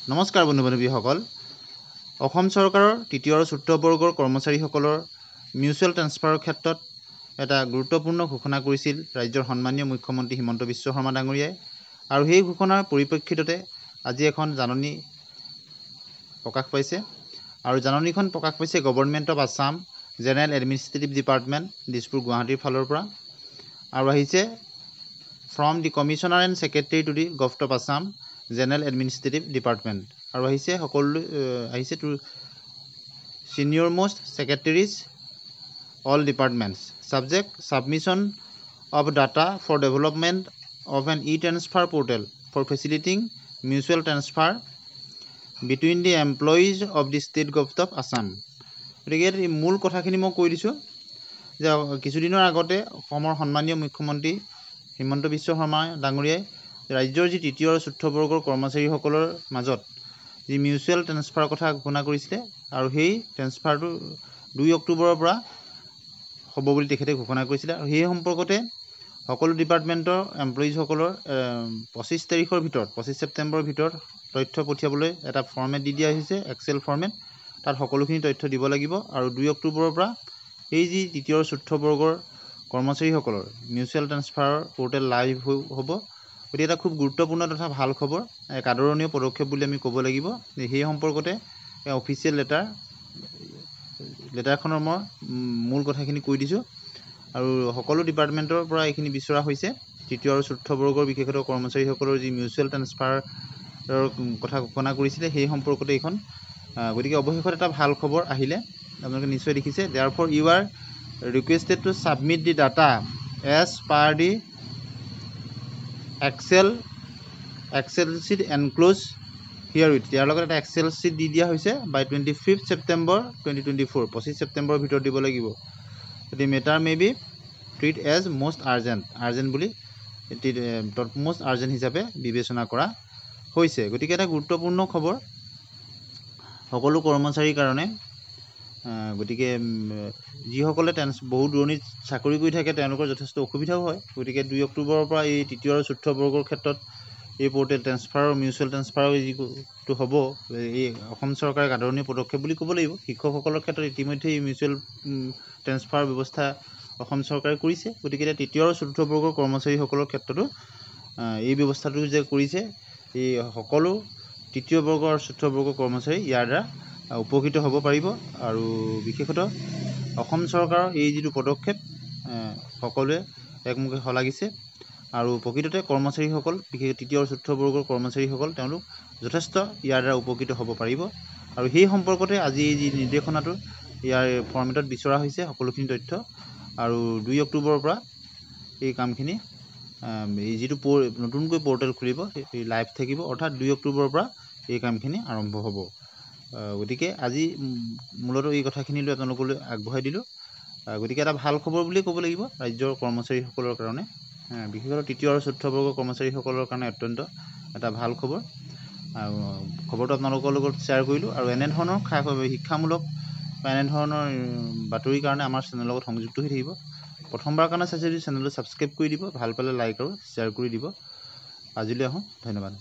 নমস্কাৰ বন্ধু-বান্ধৱীসকল অসম চৰকাৰৰ তৃতীয় আৰু চতুৰ্থ বৰ্গৰ কৰ্মচাৰীসকলৰ মিউচুৱেল ট্ৰান্সফাৰৰ ক্ষেত্ৰত এটা গুৰুত্বপূৰ্ণ ঘোষণা কৰিছিল ৰাজ্যৰ সন্মানীয় মুখ্যমন্ত্ৰী হিমন্ত বিশ্ব শৰ্মা ডাঙৰীয়াই আৰু সেই ঘোষণাৰ পৰিপ্ৰেক্ষিততে আজি এখন জাননী প্ৰকাশ পাইছে আৰু জাননীখন প্ৰকাশ পাইছে government of Assam general administrative department Dispur গুৱাহাটীৰ ফালৰ পৰা আৰু আহিছে from the commissioner and secretary to the government of Assam general administrative department আৰু আহিছে সকলো আহিছে to senior most secretaries all departments subject submission of data for development of an transfer portal for facilitating mutual transfer between the employees of the state government of Assam. গতিকে এই মূল কথাখিনি মই কৈ দিছোঁ যে কিছুদিনৰ আগতে অসমৰ সন্মানীয় মুখ্যমন্ত্ৰী হিমন্ত বিশ্ব শৰ্মা ডাঙৰীয়াই ৰাজ্যৰ যি তৃতীয় আৰু চতুৰ্থ বৰ্গৰ কৰ্মচাৰীসকলৰ মাজত যি মিউচুৱেল ট্ৰান্সফাৰৰ কথা ঘোষণা কৰিছিলে আৰু সেই ট্ৰান্সফাৰটো 2 অক্টোবৰৰ পৰা হ'ব বুলি তেখেতে ঘোষণা কৰিছিলে আৰু সেই সম্পৰ্কতে সকলো ডিপাৰ্টমেণ্টৰ এমপ্লয়িজসকলৰ 25 তাৰিখৰ ভিতৰত 25 ছেপ্টেম্বৰৰ ভিতৰত তথ্য পঠিয়াবলৈ এটা ফৰ্মেট দি দিয়া হৈছে এক্সেল ফৰ্মেট তাত সকলোখিনি তথ্য দিব লাগিব আৰু 2 অক্টোবৰৰ পৰা এই যি তৃতীয় আৰু চতুৰ্থ বৰ্গৰ কৰ্মচাৰীসকলৰ মিউচুৱেল ট্ৰান্সফাৰৰ পৰ্টেল লাইভ হ'ব। গতিকে এটা খুব গুৰুত্বপূৰ্ণ তথা ভাল খবৰ এক আদৰণীয় পদক্ষেপ বুলি আমি ক'ব লাগিব সেই সম্পৰ্কতে অফিচিয়েল লেটাৰখনৰ মই মূল কথাখিনি কৈ দিছোঁ আৰু সকলো ডিপাৰ্টমেণ্টৰ পৰা এইখিনি বিচৰা হৈছে তৃতীয় আৰু চতুৰ্থ বৰ্গৰ বিশেষতঃ কৰ্মচাৰীসকলৰ যি মিউচুৱেল ট্ৰান্সফাৰৰ কথা ঘোষণা কৰিছিলে সেই সম্পৰ্কতে এইখন গতিকে অৱশেষত এটা ভাল খবৰ আহিলে আপোনালোকে নিশ্চয় দেখিছে therefore you are requested to submit the data as per the excel sheet enclosed herewith ইয়াৰ লগত এটা এক্সেল শ্বীট দি দিয়া হৈছে বাই 25 ছেপ্টেম্বৰ 2024 25 ছেপ্টেম্বৰৰ ভিতৰত দিব লাগিব। The matter may be treat as most urgent বুলি মষ্ট আৰ্জেণ্ট হিচাপে বিবেচনা কৰা হৈছে। গতিকে এটা গুৰুত্বপূৰ্ণ খবৰ সকলো কৰ্মচাৰীৰ কাৰণে। গতিকে যিসকলে বহু দূৰণিত চাকৰি কৰি থাকে তেওঁলোকৰ যথেষ্ট অসুবিধাও হয়। গতিকে 2 অক্টোবৰৰ পৰা এই তৃতীয় আৰু চতুৰ্থ বৰ্গৰ ক্ষেত্ৰত এই পৰ্টেল ট্ৰান্সফাৰৰ মিউচুৱেল ট্ৰান্সফাৰৰ যিটো হ'ব এই অসম চৰকাৰে আদৰণীয় পদক্ষেপ বুলি ক'ব লাগিব। শিক্ষকসকলৰ ক্ষেত্ৰত ইতিমধ্যে এই মিউচুৱেল ট্ৰান্সফাৰৰ ব্যৱস্থা অসম চৰকাৰে কৰিছে। গতিকে এতিয়া তৃতীয় আৰু চতুৰ্থ বৰ্গৰ কৰ্মচাৰীসকলৰ ক্ষেত্ৰতো এই ব্যৱস্থাটো যে কৰিছে এই সকলো তৃতীয় বৰ্গ আৰু চতুৰ্থ বৰ্গৰ কৰ্মচাৰী ইয়াৰ দ্বাৰা উপকৃত হ'ব পাৰিব আৰু বিশেষতঃ অসম চৰকাৰৰ এই যিটো পদক্ষেপ সকলোৱে একমুখে শলাগিছে আৰু প্ৰকৃততে কৰ্মচাৰীসকল বিশেষ তৃতীয় আৰু চতুৰ্থ বৰ্গৰ কৰ্মচাৰীসকল তেওঁলোক যথেষ্ট ইয়াৰ দ্বাৰা উপকৃত হ'ব পাৰিব আৰু সেই সম্পৰ্কতে আজি এই যি নিৰ্দেশনাটো ইয়াৰ ফৰ্মেটত বিচৰা হৈছে সকলোখিনি তথ্য আৰু 2 অক্টোবৰৰ পৰা এই কামখিনি এই যিটো নতুনকৈ পৰ্টেল খুলিব এই লাইভ থাকিব অৰ্থাৎ 2 অক্টোবৰৰ পৰা এই কামখিনি আৰম্ভ হ'ব। গতিকে আজি মূলতঃ এই কথাখিনি লৈ আপোনালোকলৈ আগবঢ়াই দিলোঁ। গতিকে এটা ভাল খবৰ বুলিয়ে ক'ব লাগিব ৰাজ্যৰ কৰ্মচাৰীসকলৰ কাৰণে বিশেষকৈ তৃতীয় আৰু চতুৰ্থ বৰ্গৰ কৰ্মচাৰীসকলৰ কাৰণে অত্যন্ত এটা ভাল খবৰ আৰু খবৰটো আপোনালোকৰ লগত শ্বেয়াৰ কৰিলোঁ আৰু এনেধৰণৰ শিক্ষামূলক বা এনেধৰণৰ বাতৰিৰ কাৰণে আমাৰ চেনেলৰ লগত সংযুক্ত হৈ থাকিব। প্ৰথমবাৰৰ কাৰণে চাইছে যদি চেনেলটো ছাবস্ক্ৰাইব কৰি দিব, ভাল পালে লাইক আৰু শ্বেয়াৰ কৰি দিব। আজিলৈ আহোঁ, ধন্যবাদ।